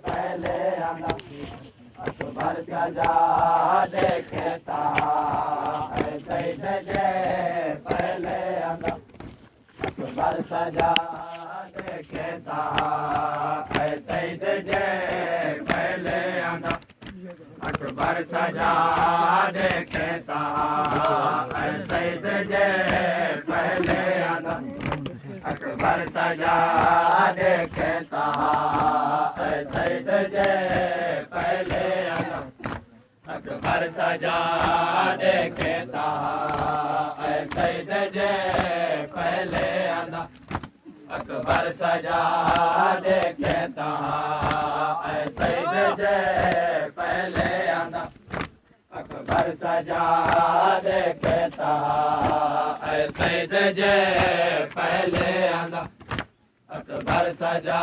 پہلے آنا اکبر سجا دیکھتا سید جے پہلے آنا اکبر سجا دیکھتا سید جے پہلے آنا اکبر سجا دیکھتا سید جے پہلے آنا اکبر سجا دیکھتا سید جے پہلے آنا اکبر سجا دیکھتا سید جے پہلے آنا اکبر سجا دیکھتا سید جے پہلے آنا اکبر سجا دیکھتا سید جے پہلے آنا اکبر سجا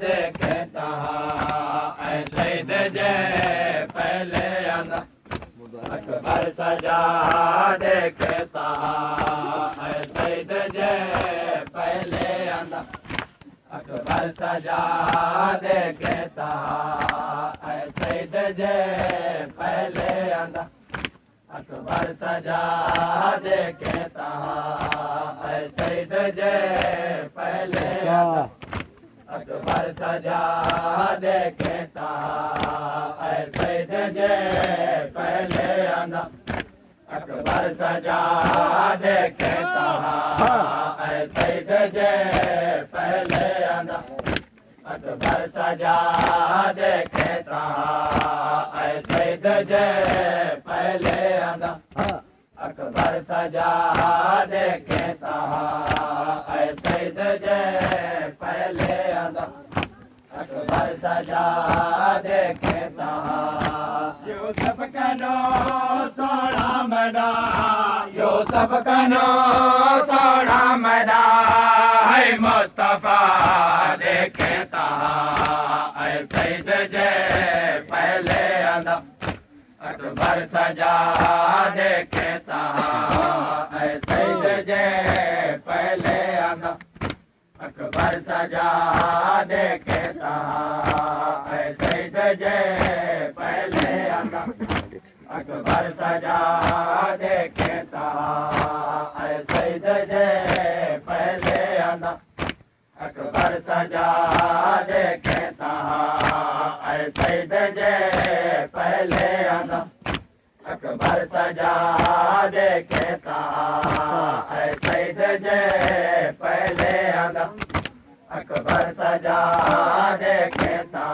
دیکھتا سید جے پہلے آنا اکبر سجا دیکھتا سید جے پہلے آنا اکبر سجا دیکھتا سید جے پہلے آنا اکبر سجا دیکھتا سید جے پہلے آنا اکبر سجا دیکھتا سید جے پہلے آنا اکبر سجا دیکھتا سید جے پہلے آنا اکبر سجا دیکھتا سید جے پہلے آنا اکبر سجا دیکھتا سید جے پہلے آنا اکبر سجا دیکھتا یوسف کنو سونا مدا یوسف کنو سونا مدا ہے مصطفیٰ دیکھتا سید جے پہلے آنا اکبر سجا دیکھتا سید جے پہلے آنا اکبر سجا دیکھتا سید جے پہلے آنا اکبر سجا دیکھتا سید جے پہلے آنا اکبر سجا دیکھتا سید جے پہلے آنا اکبر سجا دیکھتا سید جے پہلے آنا اکبر سجا دیکھتا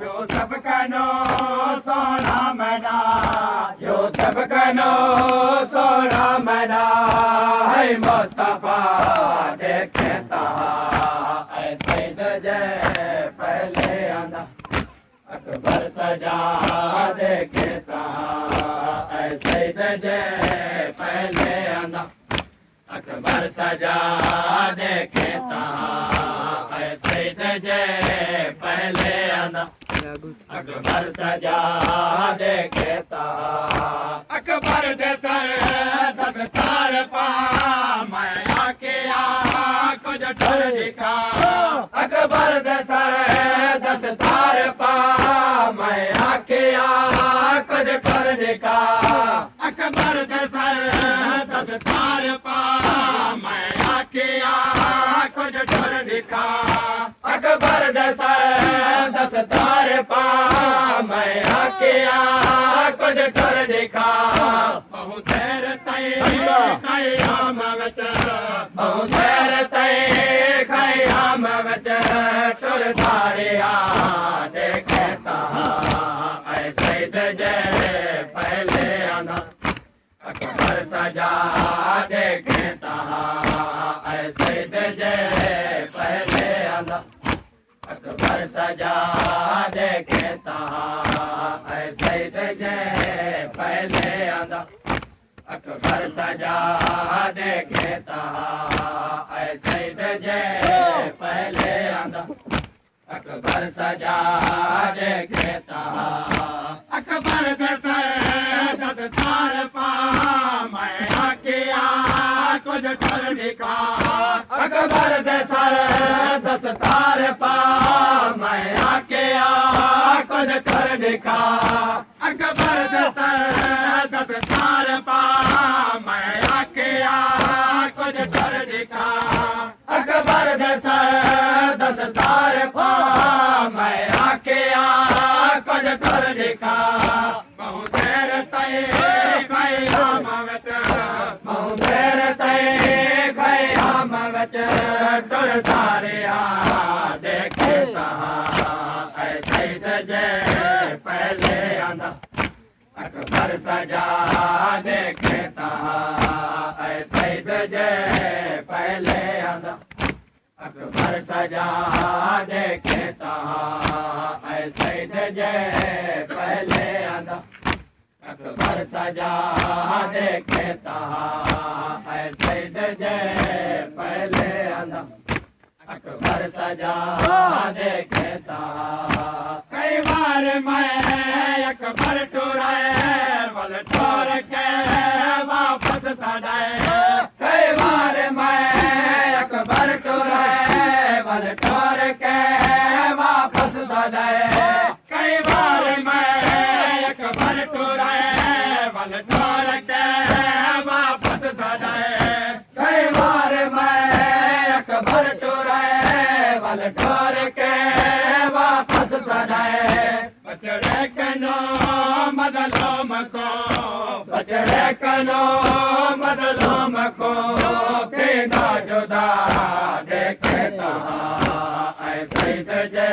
یوسف کنو سونا مدا یوسف کنو سونا مدا ہے مصطفیٰ دیکھتا سید جے پہلے آنا اکبر سجا دیکھتا سید جے پہلے آنا اکبر سجا دیکھتا سید جے پہلے آنا اکبر سجا دیکھتا اکبر دے سر دستار پا میں آکیا کچھ ڈر دکھا اکبر دے سر دستار پا میں آکیا کچھ ڈر دکھا اکبر دے سر دستار پا میں آکیا کچھ ڈر دکھا اکبر دے سر دستار پا میں آکیا کچھ ڈر دکھا بہت دیر قیام وچ بہت دیر قیام وچ ٹر داریا دیکھتا سید جے پہلے آنا اکبر سجا دیکھتا سید جے پہلے آنا اکبر سجا دیکھتا سید جے پہلے آنا اکبر سجا دیکھتا سید جے پہلے آنا اکبر سجا دیکھتا اکبر دے سر دستار پا میں آکیا کچھ ڈر دکھا اکبر دے سر دستار پا میں آکیا कर दिखा अकबर दस्तार पा मैं आखिया कुछ कर दिखा अकबर दस्तार पा मैं आखिया कुछ कर दिखा बहुत देर तय क़याम विच बहुत देर तय क़याम विच तुर सारिया देखे जे पहले आंदा अकबर सजा देखे सैद जे पहले आंदा अकबर सजा देखे सैद जे पहले आंदा अकबर सजा देखे सैद जे पहले आंदा अकबर सजा देखे कई बार मैं अकबर टुराए बल ठोर के वापस सड़ाए कई बार मैं अकबर टुराए बल ठोर के वापस सड़ाए कई बार मैं अकबर टुराए बल ठोर के वापस सड़ाए कई बार मैं अकबर टुराए बल ठोर के वापस सड़ाए बचड़े कनो मदलोम को बचड़े कनो मदलोम को केदा जुदा देखे सैद जे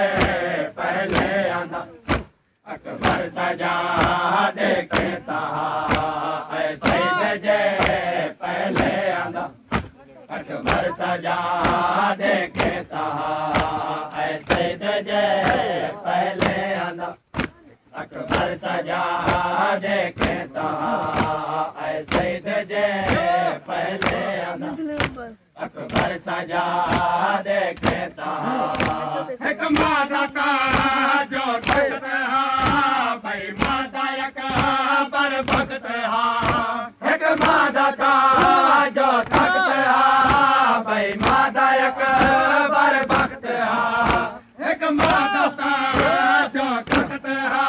पहले आंदा अकबर सजा देखे सैद जे पहले आंदा अकबर सजा देखे सैद जे पहले आंदा अकबर सजा देखे सैद जे पहले आंदा अकबर सजा देखे एक मादा का जो भक्त हा भाई मादा अकबर भक्त हा एक मादा का जो भक्त हा भाई मादा अकबर भक्त हा एक मादा का जो भक्त हा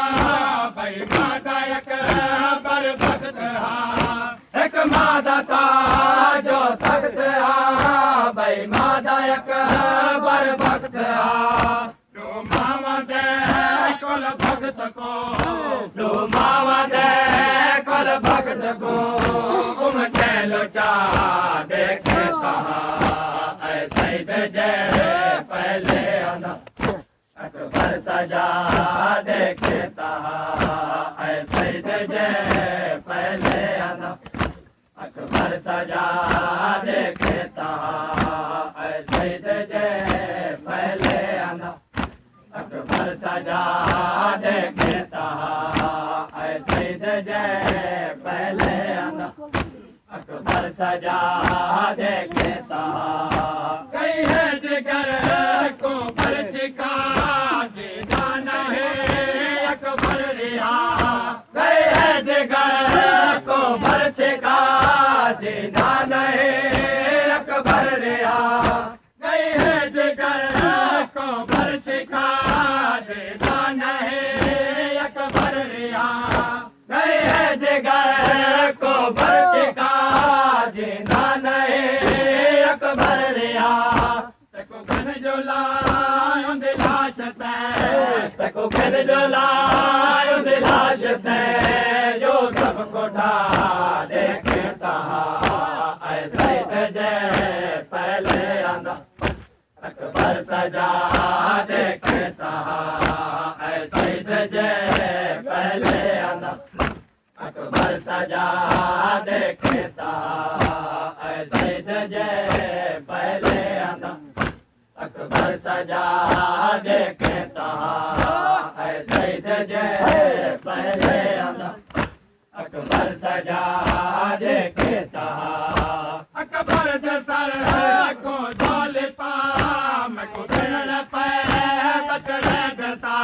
भाई मादा अकबर भक्त हा एक मादा का जो भक्त हा भाई मादा अकबर भक्त हा दो मावा दे कुल भक्त को दो मावा दे कुल भक्त को उमटे लोचा देखे सैद जे पहले आंदा अकबर सजा देखे सैद जे पहले आंदा अकबर सजा देखे सैद जे पहले आंदा अकबर सजा देखे सैद जे पहले आंदा अकबर सजा देखे कई है जिगर को परचिका जीना नहीं अकबर रिहा कई है जिगर को परचिका जीना नहीं अकबर रिहा कई है जिगर को परचिका जीना नहीं अकबर रिहा कई है जिगर को परचिका जीना नहीं अकबर रिहा तको घन जो लायो दिलाश ते तको घन जो लायो दिलाश ते जो सब कोठा देखे सैद जे पहले आंदा अकबर सजा देखे सैद जे पहले आंदा अकबर सजा देखे सैद जे पहले आंदा अकबर सजा देखे सैद जे पहले आंदा अकबर सजा देखे अकबर सर को झोल पा मैं को बिरड़ पे बचड़े दसा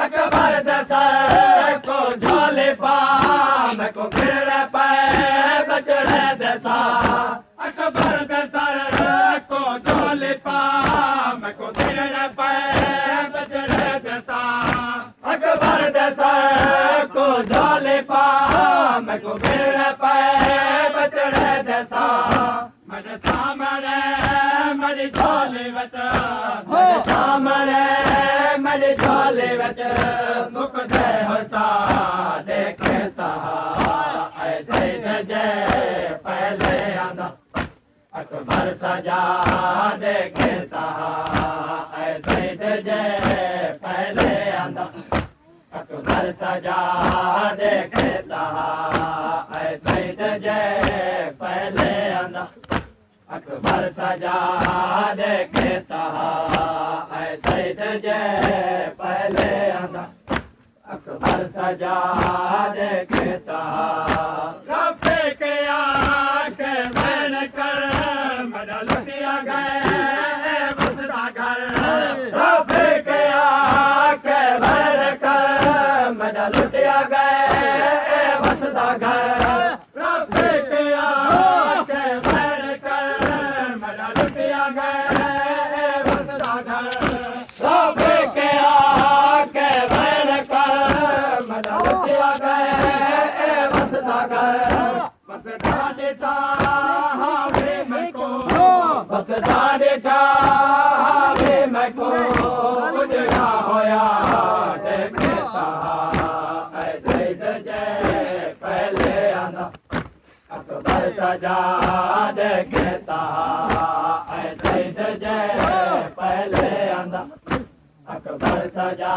अकबर सर को झोल पा मैं को बिरड़ पे बचड़े दसा अकबर सर को झोल पा मैं को बिरड़ पे बचड़े दसा अकबर مقدے حسا دیکھتا ایسے جے پہلے آندا اکبر سجا دیکھتا ایسے جے پہلے آندا اکبر سجا دیکھتا ایسے جے پہلے آندا اکبر سجا دیکھتا ایسے جے پہلے آندا اکبر سجا دیکھتا رفے کے آکے میں نے کر مجھا لٹیا گئے بسدا گھر رفے کے آکے میں نے کر مجھا لٹیا گئے بسدا گھر رفے کے آکے میں نے کر مجھا لٹیا گئے بسدا گھر رفے کے آکے میں نے کر مجھا لٹیا گئے بسدا گھر بسدا دیتا بھی میں کو بسدا دیتا بھی میں کو اجڑا ہویا دیکھتا ایسے جے پہلے آندا اکبر سجا دیکھتا ایسے جے پہلے آندا اکبر سجا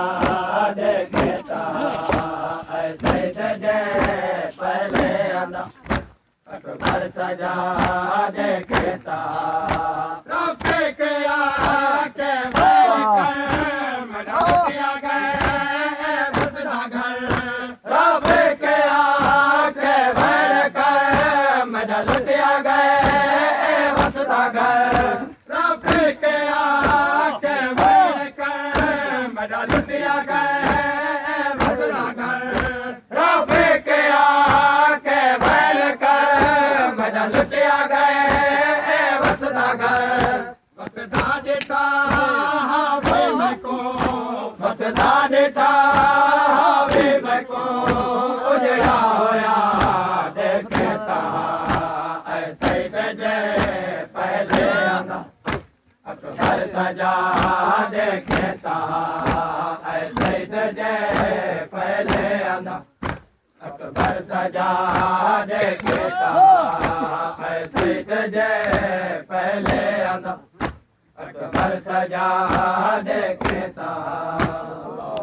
دیکھتا ایسے جے پہلے آندا اکبر سجا دیکھتا رفے کے آکے میں کر مجھا لٹیا گئے بسدا گھر رفے کے آکے میں کر مجھا لٹیا گئے بسدا گھر رفے کے آکے میں کر مجھا لٹیا گئے بسدا گھر رفے کے آکے میں کر مجھا لٹیا گئے بسدا گھر بسدا دیتا بھی میں کو بسدا دیتا بھی میں کو اجڑا ہویا دیکھتا ایسے جے پہلے آندا اکبر سجا دیکھتا ایسے جے پہلے آندا اکبر سجا دیکھتا ایسے جے پہلے آندا اکبر سجا دیکھتا